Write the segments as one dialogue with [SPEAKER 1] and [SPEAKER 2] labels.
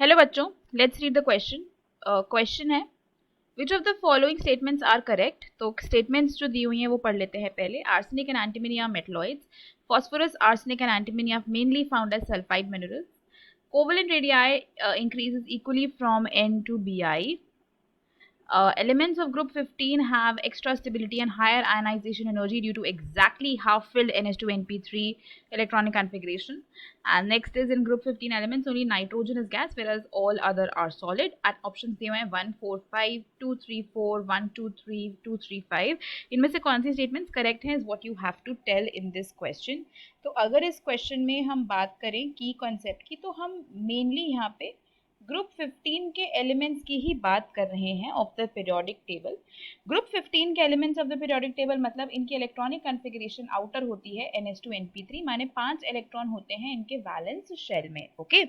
[SPEAKER 1] Hello बच्चों, let's read the question. Question है which of the following statements are correct. तो statements जो दी हुई हैं वो पढ़ लेते हैं पहले। Arsenic and antimony are metalloids. Phosphorus, arsenic and antimony are mainly found as sulphide minerals. Covalent radii increases equally from N to Bi. Elements of group 15 have extra stability and higher ionization energy due to exactly half-filled NH2NP3 electronic configuration. And next is in group 15 elements, only nitrogen is gas, whereas all other are solid. And options दिए हुए हैं 1, 4, 5, 2, 3, 4, 1, 2, 3, 2, 3, 5. इनमें से कौन सी statements correct हैं is what you have to tell in this question. तो अगर इस question में हम बात करें की concept की, तो हम mainly यहाँ पे ग्रुप 15 के एलिमेंट्स की ही बात कर रहे हैं of the periodic table. Group 15 के elements of the periodic table मतलब इनकी इलेक्ट्रॉनिक कॉन्फ़िगरेशन आउटर होती है NH2NP3, माने 5 इलेक्ट्रॉन होते हैं इनके वैलेंस शेल में। ओके,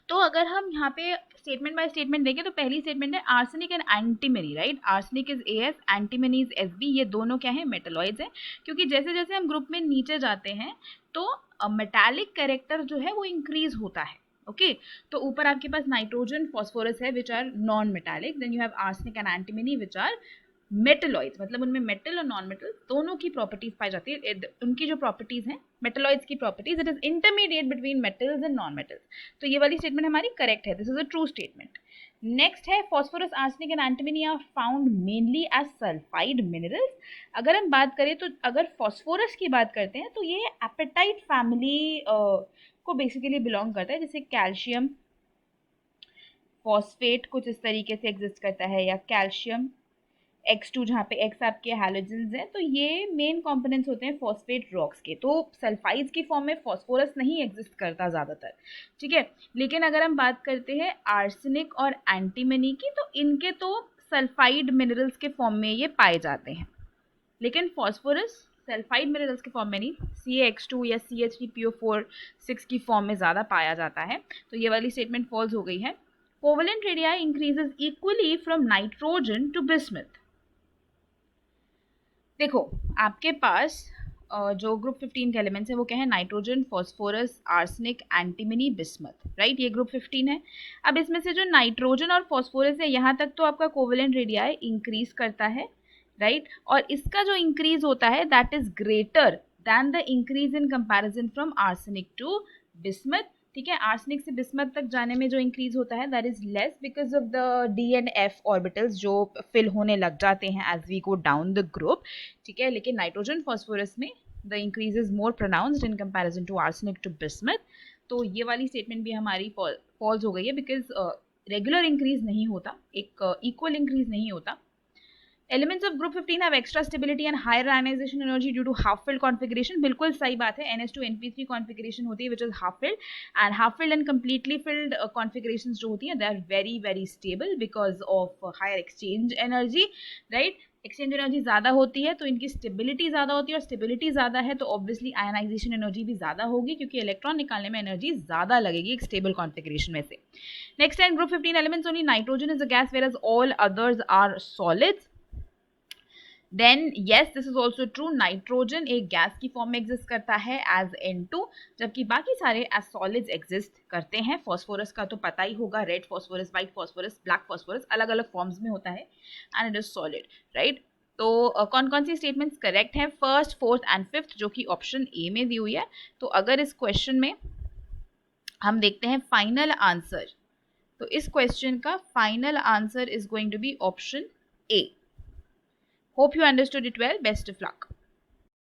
[SPEAKER 1] तो अगर हम यहाँ पे स्टेटमेंट बाय स्टेटमेंट देखें तो पहली स्टेटमेंट है arsenic and antimony, right. Arsenic is AS, antimony is SB। ये दोनों क्या है, मेटलॉइड्स हैं, क्योंकि जैसे जैसे हम ग्रुप में नीचे जाते हैं तो मेटालिक कैरेक्टर जो है वो इंक्रीज होता है। ओके, तो ऊपर आपके पास नाइट्रोजन, फॉस्फोरस है which are non metallic, then you have arsenic and antimony which are metalloids, मतलब उनमें मेटल और नॉन मेटल दोनों की प्रॉपर्टीज पाई जाती है। उनकी जो प्रॉपर्टीज हैं मेटलॉइड्स की properties, it is intermediate between metals and non metals. तो ये वाली स्टेटमेंट हमारी करेक्ट है, this is a true statement. Next है phosphorus, arsenic and antimony are found mainly as sulphide minerals. अगर हम बात करें तो अगर फॉस्फोरस की बात करते हैं तो ये एपेटाइट फैमिली को बेसिकली बिलोंग करता है, जैसे कैल्शियम फॉस्फेट कुछ इस तरीके से एग्जिस्ट करता है, या कैल्शियम X2 जहाँ पे X आपके हैलोजेंस हैं, तो ये मेन कंपोनेंट्स होते हैं फॉस्फेट रॉक्स के। तो सल्फाइड्स की फॉर्म में फॉस्फोरस नहीं एग्जिस्ट करता ज़्यादातर, ठीक है। लेकिन अगर हम बात करते हैं आर्सेनिक और एंटीमनी की, तो इनके तो सल्फाइड मिनरल्स के फॉर्म में ये पाए जाते हैं, लेकिन फॉस्फोरस सल्फाइड मिनरल्स के फॉर्म में नहीं, CaX2 या CH3PO4 की फॉर्म में ज़्यादा पाया जाता है। तो ये वाली स्टेटमेंट फॉल्स हो गई है। Covalent radii increases equally from nitrogen to bismuth. देखो आपके पास जो ग्रुप 15 के एलिमेंट्स है वो क्या है, nitrogen, phosphorus, arsenic, antimony, bismuth, right. ये ग्रुप 15 है। अब इसमें से जो नाइट्रोजन और फॉस्फोरस है यहाँ तक तो आपका कोवेलेंट रेडियाई इंक्रीज करता है, राइट। और इसका जो इंक्रीज होता है that is greater than the increase in comparison from arsenic to bismuth, ठीक है। आर्सेनिक से बिस्मथ तक जाने में जो इंक्रीज होता है that is less because of the D and F orbitals जो फिल होने लग जाते हैं as we go down the group, ठीक है। लेकिन नाइट्रोजन फॉस्फोरस में the increase is more pronounced in comparison to arsenic to bismuth. तो ये वाली स्टेटमेंट भी हमारी फॉल्स हो गई है, बिकॉज रेगुलर इंक्रीज नहीं होता, एक इक्वल इंक्रीज नहीं होता। Elements of group 15 have extra stability and higher ionization energy due to half-filled configuration. बिल्कुल सही बात है, NH2NP3 configuration होती है which is half-filled, and half-filled and completely filled configurations जो होती हैं they are very very stable because of higher exchange energy, right? Exchange energy ज़्यादा होती है तो इनकी स्टेबिलिटी ज़्यादा होती है, और स्टेबिलिटी ज़्यादा है तो ऑब्वियसली आयनाइजेशन एनर्जी भी ज़्यादा होगी, क्योंकि इलेक्ट्रॉन निकालने में एनर्जी ज़्यादा लगेगी एक स्टेबल कॉन्फिगरेशन में से। नेक्स्ट है group 15 elements only nitrogen is a gas whereas all others are solids. Then yes this is also true, nitrogen एक गैस की फॉर्म में एग्जिस्ट करता है एज N2, जबकि बाकी सारे एज सॉलिड्स एग्जिस्ट करते हैं। फॉस्फोरस का तो पता ही होगा, red phosphorus, white phosphorus, black phosphorus अलग अलग फॉर्म्स में होता है and it is solid, right. तो कौन कौन सी स्टेटमेंट्स करेक्ट हैं, फर्स्ट, फोर्थ एंड फिफ्थ, जो कि ऑप्शन ए में दी हुई है। तो अगर इस क्वेश्चन में हम देखते हैं फाइनल आंसर, तो इस क्वेश्चन का final answer is going to be option A. Hope you understood it well. Best of luck.